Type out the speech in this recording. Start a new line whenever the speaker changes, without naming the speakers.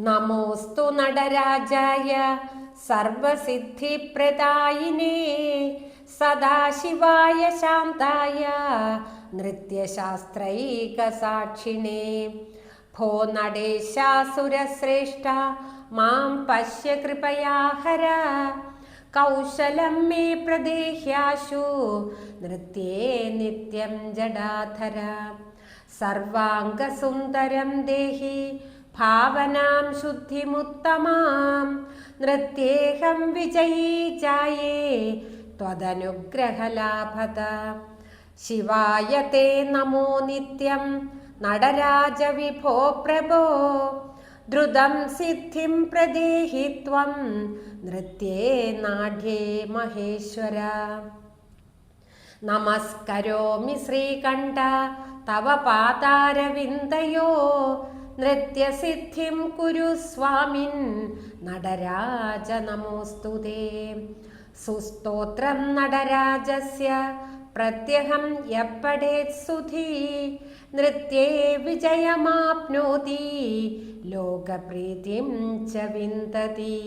നമോസ്തു നടരാജായ സർവസിദ്ധിപ്രദായിനേ സദാശിവായ ശാന്തായ നൃത്യശാസ്ത്രൈകസാക്ഷിണേ ഭോ നടേശാസുരശ്രേഷ്ഠ മാം പശ്യ കൃപയാ ഹര കൗശലം മേ പ്രദേഹ്യാശു നൃത്യേ നിത്യം ജഡാധര സർവാംഗസുന്ദരം ദേഹി ഭാവനാം ശുദ്ധിമുത്തമാം നൃത്യേഹം വിജയീ ജായേ ത്വദനുഗ്രഹലാഭത ശിവായ തേ നമോ നിത്യം നടരാജ വിഭോ പ്രഭോ ദ്രുതം സിദ്ധിം പ്രദേഹി ത്വം നൃത്യേ നാഢ്യേ മഹേശ്വര നമസ്കരോമി ശ്രീകണ്ഠ തവ പാദാരവിന്ദയോ നൃത്യസിദ്ധിം കുരു സ്വാമിൻ നടരാജ നമോസ്തുതേ സുസ്തോത്രം നടരാജസ്യ പ്രത്യഹം യപ്പടേത് സുധീ നൃത്യേ വിജയമാപ്നോതി ലോകപ്രീതിം ച വിന്ദതി.